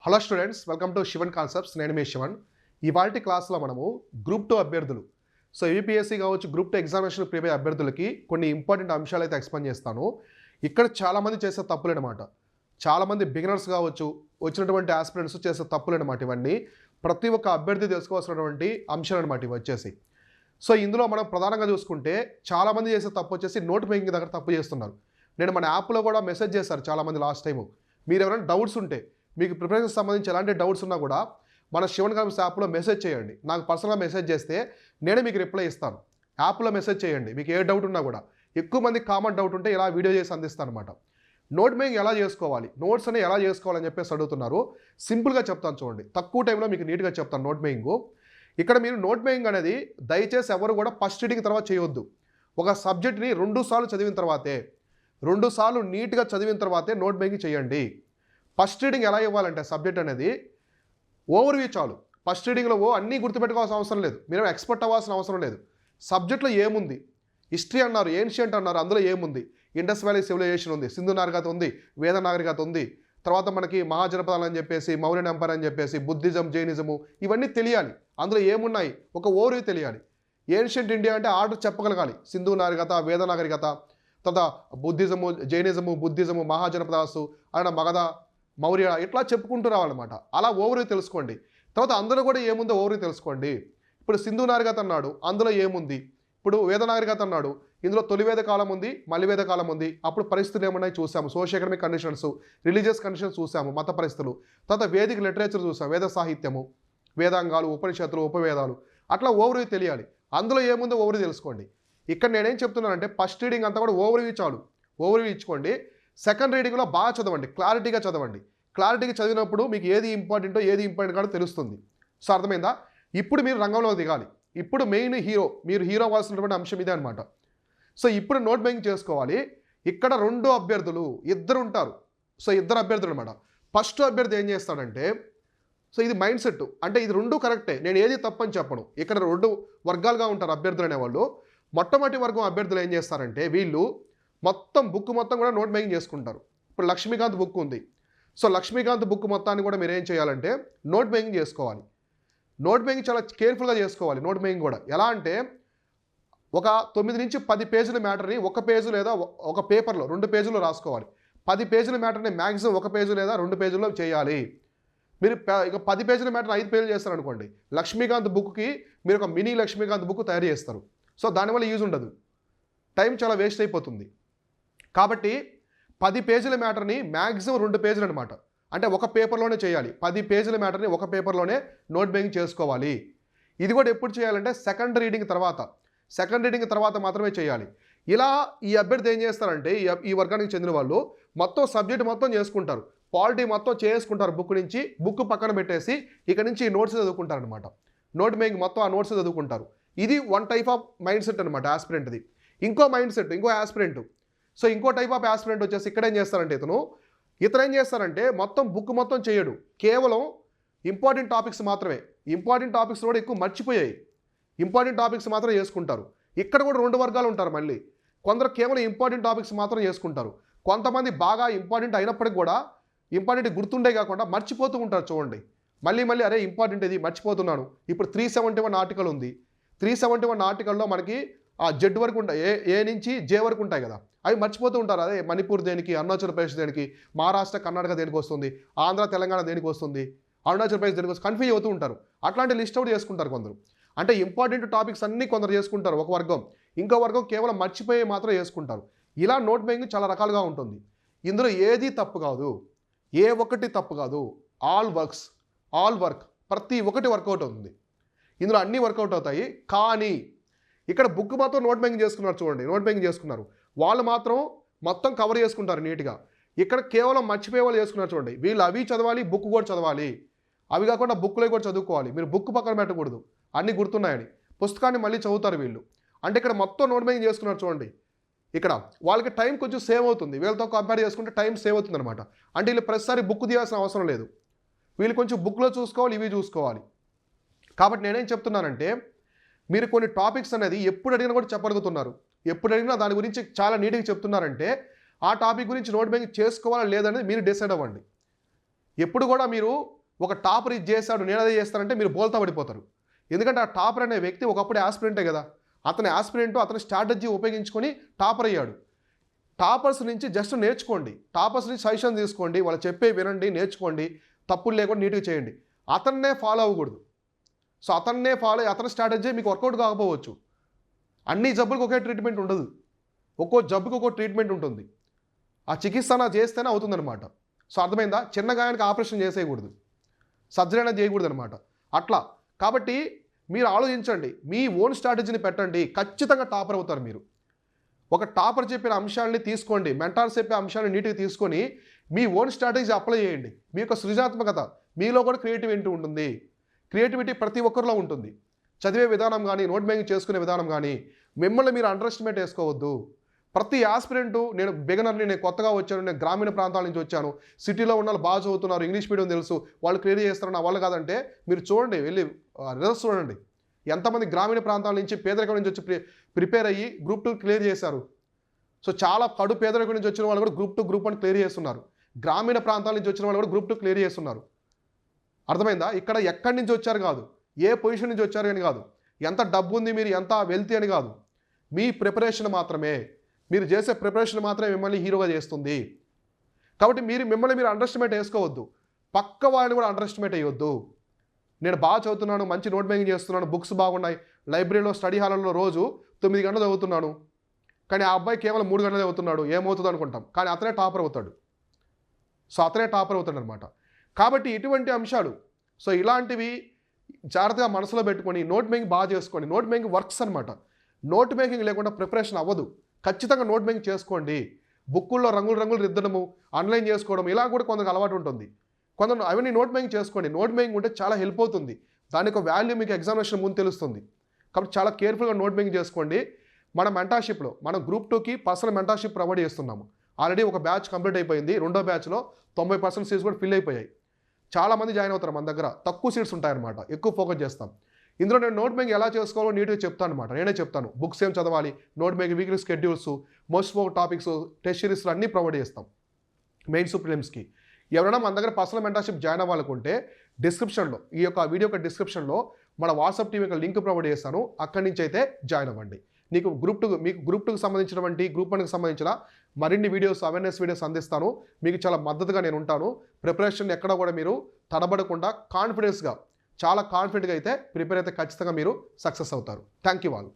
Hello students, welcome to Shivan concepts. నేను మీ శివన్. ఇవాల్టి క్లాస్లో మనము గ్రూప్ 2 అభ్యర్థులు, యూపీఎస్సీ కావచ్చు, గ్రూప్ 2 ఎగ్జామినేషన్ ప్రిపేర్ అభ్యర్థులకి కొన్ని ఇంపార్టెంట్ అంశాలు అయితే ఎక్స్ప్లెయిన్ చేస్తాను. ఇక్కడ చాలామంది చేసే తప్పులు అనమాట. చాలామంది బిగినర్స్ కావచ్చు, వచ్చినటువంటి ఆస్పిరెంట్స్ చేసే తప్పులు అనమాట. ఇవన్నీ ప్రతి ఒక్క అభ్యర్థి తెలుసుకోవాల్సినటువంటి అంశాలు అనమాట ఇవి వచ్చేసి. ఇందులో మనం ప్రధానంగా చూసుకుంటే చాలామంది చేసే తప్పు వచ్చేసి నోట్ మేకింగ్ దగ్గర తప్పు చేస్తున్నారు. నేను మన యాప్లో కూడా మెసేజ్ చేశారు చాలామంది లాస్ట్ టైము. మీరు ఎవరైనా డౌట్స్ ఉంటే, మీకు ప్రిపరేషన్ సంబంధించి ఎలాంటి డౌట్స్ ఉన్నా కూడా మన శివన్ కాన్సెప్ట్స్ యాప్లో మెసేజ్ చేయండి. నాకు పర్సనల్గా మెసేజ్ చేస్తే నేనే మీకు రిప్లై ఇస్తాను. యాప్లో మెసేజ్ చేయండి, మీకు ఏ డౌట్ ఉన్నా కూడా. ఎక్కువ మంది కామన్ డౌట్ ఉంటే ఇలా వీడియో చేసి అందిస్తాను అనమాట. నోట్ మేకింగ్ ఎలా చేసుకోవాలి, నోట్స్ అనేవి ఎలా చేసుకోవాలని చెప్పేసి అడుగుతున్నారు. సింపుల్గా చెప్తాను చూడండి, తక్కువ టైంలో మీకు నీట్గా చెప్తాను నోట్ మేకింగ్. ఇక్కడ మీరు నోట్ మేకింగ్ అనేది దయచేసి ఎవరు కూడా ఫస్ట్ రీడింగ్ తర్వాత చేయవద్దు. ఒక సబ్జెక్ట్ని 2 సార్లు చదివిన తర్వాతే, 2 సార్లు నీట్గా చదివిన తర్వాతే నోట్ మేకింగ్ చేయండి. ఫస్ట్ రీడింగ్ ఎలా ఇవ్వాలంటే సబ్జెక్ట్ అనేది ఓవర్వ్యూ చాలు. ఫస్ట్ రీడింగ్లో అన్నీ గుర్తుపెట్టుకోవాల్సిన అవసరం లేదు, మీరు ఎక్స్పర్ట్ అవ్వాల్సిన అవసరం లేదు. సబ్జెక్ట్లో ఏముంది, హిస్టరీ అన్నారు, ఏన్షియంట్ అన్నారు, అందులో ఏముంది, ఇండస్ వ్యాలీ సివిలైజేషన్ ఉంది, సింధు నాగరికత ఉంది, వేద నాగరికత ఉంది, తర్వాత మనకి మహాజనపదాలు అని చెప్పేసి, మౌర్యన్ ఎంపైర్ అని చెప్పేసి, బుద్ధిజం, జైనిజము, ఇవన్నీ తెలియాలి. అందులో ఏమున్నాయి ఒక ఓవర్వ్యూ తెలియాలి. ఏన్షియంట్ ఇండియా అంటే ఆర్డర్ చెప్పగలగాలి. సింధు నాగరికత, వేద నాగరికత, తర్వాత బుద్ధిజము, జైనిజము, బుద్ధిజము, మహాజనపదాసు అన్న మగధ, మౌర్య, ఇట్లా చెప్పుకుంటూ రావాలన్నమాట. అలా ఓవర్వ్యూ తెలుసుకోండి. తర్వాత అందులో కూడా ఏముందో ఓవర్వ్యూ తెలుసుకోండి. ఇప్పుడు సింధు నాగరికత అన్నాడు, అందులో ఏముంది. ఇప్పుడు వేద నాగరికత అన్నాడు, ఇందులో తొలి వేద కాలం ఉంది, మళ్ళీ వేద కాలం ఉంది. అప్పుడు పరిస్థితులు ఏమున్నాయి చూసాము, social economic conditions, religious conditions చూసాము, మత పరిస్థితులు. తర్వాత వేదిక లిటరేచర్ చూసాము, వేద సాహిత్యము, వేదాంగాలు, ఉపనిషత్తులు, ఉపవేదాలు, అట్లా ఓవర్వ్యూ తెలియాలి. అందులో ఏముందో ఓవర్వ్యూ తెలుసుకోండి. ఇక్కడ నేనేం చెప్తున్నానంటే ఫస్ట్ రీడింగ్ అంతా కూడా ఓవర్వ్యూ చాలు, ఓవర్వ్యూ ఇచ్చుకోండి. సెకండ్ రీడింగ్లో బాగా చదవండి, క్లారిటీగా చదవండి. క్లారిటీగా చదివినప్పుడు మీకు ఏది ఇంపార్టెంటో ఏది ఇంపార్టెంట్ కాదో తెలుస్తుంది. అర్థమైందా? ఇప్పుడు మీరు రంగంలో దిగాలి. ఇప్పుడు మెయిన్ హీరో, మీరు హీరో అవ్వాల్సినటువంటి అంశం ఇదే అనమాట. ఇప్పుడు నోట్ మేకింగ్ చేసుకోవాలి. ఇక్కడ 2 అభ్యర్థులు, ఇద్దరు ఉంటారు. ఇద్దరు అభ్యర్థులు అనమాట. ఫస్ట్ అభ్యర్థి ఏం చేస్తాడంటే, ఇది మైండ్ సెట్ అంటే ఇది 2 కరెక్టే, నేను ఏది తప్పని చెప్పను. ఇక్కడ 2 వర్గాలుగా ఉంటారు అభ్యర్థులు అనేవాళ్ళు. మొట్టమొదటి వర్గం అభ్యర్థులు ఏం చేస్తారంటే, వీళ్ళు మొత్తం బుక్ మొత్తం కూడా నోట్ మేకింగ్ చేసుకుంటారు. ఇప్పుడు లక్ష్మీకాంత్ బుక్ ఉంది. లక్ష్మీకాంత్ బుక్ మొత్తాన్ని కూడా మీరు ఏం చేయాలంటే నోట్ మేకింగ్ చేసుకోవాలి. నోట్ మేకింగ్ చాలా కేర్ఫుల్గా చేసుకోవాలి. నోట్ మేకింగ్ కూడా ఎలా అంటే, ఒక 9 నుంచి 10 పేజీల మ్యాటర్ని ఒక పేజీ లేదా ఒక పేపర్లో 2 పేజీల్లో రాసుకోవాలి. 10 పేజీల మ్యాటర్ని మ్యాక్సిమం 1 పేజీ లేదా 2 పేజీల్లో చేయాలి. మీరు ఇక 10 పేజీల మ్యాటర్ 5 పేజీలు చేస్తారనుకోండి, లక్ష్మీకాంత్ బుక్కి మీరు ఒక మినీ లక్ష్మీకాంత్ బుక్ తయారు చేస్తారు. దానివల్ల యూజ్ ఉండదు, టైం చాలా వేస్ట్ అయిపోతుంది. కాబట్టి 10 పేజీల మ్యాటర్ని మ్యాక్సిమం 2 పేజీలు అనమాట, అంటే ఒక పేపర్లోనే చేయాలి. 10 పేజీల మ్యాటర్ని ఒక పేపర్లోనే నోట్ మేకింగ్ చేసుకోవాలి. ఇది కూడా ఎప్పుడు చేయాలంటే సెకండ్ రీడింగ్ తర్వాత మాత్రమే చేయాలి. ఇలా ఈ అభ్యర్థి ఏం చేస్తారంటే, ఈ వర్గానికి చెందిన వాళ్ళు మొత్తం సబ్జెక్ట్ మొత్తం చేసుకుంటారు, పాలిటీ మొత్తం చేసుకుంటారు. బుక్ నుంచి బుక్ పక్కన పెట్టేసి ఇక్కడ నుంచి నోట్స్ చదువుకుంటారు అనమాట. నోట్ మేకింగ్ మొత్తం ఆ నోట్స్ చదువుకుంటారు. ఇది one type of mind set అనమాట ఆస్పిరెంట్ది. ఇంకో మైండ్ సెట్, ఇంకో ఆస్పిరెంట్. ఇంకో టైప్ ఆఫ్ ఆస్పిరెంట్ వచ్చేసి ఇక్కడ ఏం చేస్తారంటే, ఇతను ఏం చేస్తారంటే మొత్తం బుక్ మొత్తం చేయడు, కేవలం ఇంపార్టెంట్ టాపిక్స్ మాత్రమే. ఇంపార్టెంట్ టాపిక్స్ కూడా ఎక్కువ మర్చిపోయాయి, ఇంపార్టెంట్ టాపిక్స్ మాత్రం చేసుకుంటారు. ఇక్కడ కూడా 2 వర్గాలు ఉంటారు మళ్ళీ. కొందరు కేవలం ఇంపార్టెంట్ టాపిక్స్ మాత్రం చేసుకుంటారు. కొంతమంది బాగా ఇంపార్టెంట్ అయినప్పటికి కూడా ఇంపార్టెంట్ గుర్తుండే కాకుండా మర్చిపోతూ ఉంటారు. చూడండి, మళ్ళీ అరే ఇంపార్టెంట్ ఇది మర్చిపోతున్నాను. ఇప్పుడు 371 ఆర్టికల్ ఉంది. 371 ఆర్టికల్లో మనకి ఆ జెడ్ వరకు ఉంటాయి, ఏ నుంచి జే వరకు ఉంటాయి కదా, అవి మర్చిపోతూ ఉంటారు. అదే మణిపూర్ దేనికి, అరుణాచల్ ప్రదేశ్ దేనికి, మహారాష్ట్ర కర్ణాటక దేనికి వస్తుంది, ఆంధ్ర తెలంగాణ దేనికి వస్తుంది, అరుణాచల్ ప్రదేశ్ దేనికి వస్తుంది, కన్ఫ్యూజ్ అవుతూ ఉంటారు. అట్లాంటి లిస్ట్ అవుట్ చేసుకుంటారు కొందరు. అంటే ఇంపార్టెంట్ టాపిక్స్ అన్నీ కొందరు చేసుకుంటారు ఒక వర్గం, ఇంకో వర్గం కేవలం మర్చిపోయే మాత్రం చేసుకుంటారు. ఇలా నోట్ మేకింగ్ చాలా రకాలుగా ఉంటుంది. ఇందులో ఏది తప్పు కాదు, ఏ ఒక్కటి తప్పు కాదు. ఆల్ వర్క్ ప్రతి ఒక్కటి వర్కౌట్ అవుతుంది. ఇందులో అన్నీ వర్కౌట్ అవుతాయి. కానీ ఇక్కడ బుక్ మాత్రం నోట్ మేకింగ్ చేసుకున్నారు చూడండి, నోట్ మేకింగ్ చేసుకున్నారు వాళ్ళు మాత్రం మొత్తం కవర్ చేసుకుంటారు నీట్గా. ఇక్కడ కేవలం మర్చిపోయే వాళ్ళు చేసుకున్నారు చూడండి, వీళ్ళు అవి చదవాలి, బుక్ కూడా చదవాలి. అవి కాకుండా బుక్లో కూడా చదువుకోవాలి. మీరు బుక్ పక్కన పెట్టకూడదు, అన్నీ గుర్తున్నాయని. పుస్తకాన్ని మళ్ళీ చదువుతారు వీళ్ళు. అంటే ఇక్కడ మొత్తం నోట్ మేకింగ్ చేసుకున్నారు చూడండి. ఇక్కడ వాళ్ళకి టైం కొంచెం సేవ్ అవుతుంది, వీళ్ళతో కంపేర్ చేసుకుంటే టైం సేవ్ అవుతుంది అనమాట. అంటే వీళ్ళు ప్రతిసారి బుక్ తీయాల్సిన అవసరం లేదు, వీళ్ళు కొంచెం బుక్లో చూసుకోవాలి, ఇవి చూసుకోవాలి. కాబట్టి నేనేం చెప్తున్నానంటే, మీరు కొన్ని టాపిక్స్ అనేది ఎప్పుడు అడిగినా కూడా చెప్పగలుగుతున్నారు, ఎప్పుడు అడిగినా దాని గురించి చాలా నీట్గా చెప్తున్నారంటే ఆ టాపిక్ గురించి నోట్ మేకింగ్ చేసుకోవాలా లేదనేది మీరు డిసైడ్ అవ్వండి. ఎప్పుడు కూడా మీరు ఒక టాపర్ ఇది చేశాడు నేను అదే చేస్తానంటే మీరు బోల్తా పడిపోతారు. ఎందుకంటే ఆ టాపర్ అనే వ్యక్తి ఒకప్పుడు యాస్పిరెంటే కదా, అతని యాస్పిరెంట్ అతని స్ట్రాటజీ ఉపయోగించుకొని టాపర్ అయ్యాడు. టాపర్స్ నుంచి జస్ట్ నేర్చుకోండి, టాపర్స్ నుంచి సజెషన్ తీసుకోండి, వాళ్ళు చెప్పే వినండి, నేర్చుకోండి, తప్పులు లేకుండా నీట్గా చేయండి. అతన్నే ఫాలో అవ్వకూడదు. సో అతన్నే ఫాలో అతని స్ట్రాటజీ మీకు వర్కౌట్ కాకపోవచ్చు. అన్ని జబ్బులకు ఒకే ట్రీట్మెంట్ ఉండదు, ఒక్కో జబ్బుకి ఒక్కో ట్రీట్మెంట్ ఉంటుంది. ఆ చికిత్స చేస్తేనే అవుతుందన్నమాట. సో అర్థమైందా? చిన్న గాయానికి ఆపరేషన్ చేసేయకూడదు, సర్జరీ అనేది చేయకూడదు అనమాట. అట్లా కాబట్టి మీరు ఆలోచించండి, మీ ఓన్ స్ట్రాటజీని పెట్టండి, ఖచ్చితంగా టాపర్ అవుతారు మీరు. ఒక టాపర్ చెప్పిన అంశాలని తీసుకోండి, మెంటార్స్ చెప్పే అంశాలను నీట్గా తీసుకొని మీ ఓన్ స్ట్రాటజీ అప్లై చేయండి. మీ యొక్క సృజనాత్మకత మీలో కూడా క్రియేటివిటీ ఉంటుంది. క్రియేటివిటీ ప్రతి ఒక్కరిలో ఉంటుంది. చదివే విధానం కానీ, నోట్ మేకింగ్ చేసుకునే విధానం కానీ, మిమ్మల్ని మీరు అండర్ ఎస్టిమేట్ చేసుకోవద్దు. ప్రతి ఆస్పిరెంటు నేను బిగనర్ని, నేను కొత్తగా వచ్చాను, నేను గ్రామీణ ప్రాంతాల నుంచి వచ్చాను, సిటీలో ఉన్న వాళ్ళు బాగా చదువుతున్నారు, ఇంగ్లీష్ మీడియం తెలుసు, వాళ్ళు క్లియర్ చేస్తారు, నా వాళ్ళు కాదంటే మీరు చూడండి, వెళ్ళి రిజల్ట్స్ చూడండి. ఎంతమంది గ్రామీణ ప్రాంతాల నుంచి పేదరికం నుంచి వచ్చి ప్రిపేర్ అయ్యి గ్రూప్ 2 క్లియర్ చేశారు. సో చాలా కడు పేదరికం నుంచి వచ్చిన వాళ్ళు కూడా గ్రూప్ 2 గ్రూప్ 1 క్లియర్ చేస్తున్నారు. గ్రామీణ ప్రాంతాల నుంచి వచ్చిన వాళ్ళు కూడా గ్రూప్ 2 క్లియర్ చేస్తున్నారు. అర్థమైందా? ఇక్కడ ఎక్కడి నుంచి వచ్చారు కాదు, ఏ పొజిషన్ నుంచి వచ్చారు అని కాదు, ఎంత డబ్బు ఉంది, మీరు ఎంత వెల్తీ అని కాదు, మీ ప్రిపరేషన్ మాత్రమే, మీరు చేసే ప్రిపరేషన్ మాత్రమే మిమ్మల్ని హీరోగా చేస్తుంది. కాబట్టి మిమ్మల్ని మీరు అండర్ ఎస్టిమేట్ వేసుకోవద్దు, పక్క వాళ్ళని కూడా అండర్ ఎస్టిమేట్ వేయొద్దు. నేను బాగా చదువుతున్నాను, మంచి నోట్ మేకింగ్ చేస్తున్నాను, బుక్స్ బాగున్నాయి, లైబ్రరీలో స్టడీ హాల్లో రోజు 9 గంటలు చదువుతున్నాను, కానీ ఆ అబ్బాయి కేవలం 3 గంటలు చదువుతున్నాడు, ఏమవుతుంది అనుకుంటాం, కానీ అతనే టాపర్ అవుతాడు. సో అతనే టాపర్ అవుతాడు అనమాట. కాబట్టి ఇటువంటి అంశాలు, సో ఇలాంటివి జాగ్రత్తగా మనసులో పెట్టుకొని నోట్ మేకింగ్ బాగా చేసుకోండి. నోట్ మేకింగ్ వర్క్స్ అనమాట. నోట్ మేకింగ్ లేకుండా ప్రిపరేషన్ అవ్వదు. ఖచ్చితంగా నోట్ మేకింగ్ చేసుకోండి. బుక్కుల్లో రంగులు రుద్దడము, ఆన్లైన్ చేసుకోవడం, ఇలా కూడా కొందరికి అలవాటు ఉంటుంది. కొందరు అవన్నీ నోట్ మేకింగ్ చేసుకోండి. నోట్ మేకింగ్ ఉంటే చాలా హెల్ప్ అవుతుంది. దానికి ఒక వాల్యూ మీకు ఎగ్జామినేషన్ ముందు తెలుస్తుంది. కాబట్టి చాలా కేర్ఫుల్గా నోట్ మేకింగ్ చేసుకోండి. మన మెంటార్షిప్లో మనం గ్రూప్ 2కి పర్సనల్ మెంటార్షిప్ ప్రొవైడ్ చేస్తున్నాము. ఆల్రెడీ ఒక బ్యాచ్ కంప్లీట్ అయిపోయింది. రెండో బ్యాచ్లో 90% సీట్స్ కూడా ఫిల్ అయిపోయాయి. చాలామంది జాయిన్ అవుతారు మన దగ్గర. తక్కువ సీట్స్ ఉంటాయన్నమాట, ఎక్కువ ఫోకస్ చేస్తాం. ఇందులో నేను నోట్ మేకింగ్ ఎలా చేసుకోవాలో నీట్గా చెప్తాను అనమాట. నేనే చెప్తాను, బుక్స్ ఏం చదవాలి, note making weekly schedules, most focus topics, test సిరీస్లు అన్నీ ప్రొవైడ్ చేస్తాం మెయిన్స్ ప్రిలిమ్స్కి. ఎవరైనా మన దగ్గర పర్సనల్ మెంటర్షిప్ జాయిన్ అవ్వాలనుకుంటే డిస్క్రిప్షన్లో, ఈ యొక్క వీడియో యొక్క డిస్క్రిప్షన్లో మన వాట్సాప్ టీం యొక్క లింక్ ప్రొవైడ్ చేస్తాను, అక్కడి నుంచి అయితే జాయిన్ అవ్వండి. మీకు గ్రూప్ 2కి సంబంధించినటువంటి గ్రూప్ 1కి సంబంధించిన మరిన్ని వీడియోస్, అవేర్నెస్ వీడియోస్ అందిస్తాను. మీకు చాలా మద్దతుగా నేను ఉంటాను. ప్రిపరేషన్ ఎక్కడ కూడా మీరు తడబడకుండా కాన్ఫిడెన్స్గా, చాలా కాన్ఫిడెంట్గా అయితే ప్రిపేర్ అయితే ఖచ్చితంగా మీరు సక్సెస్ అవుతారు. Thank you all.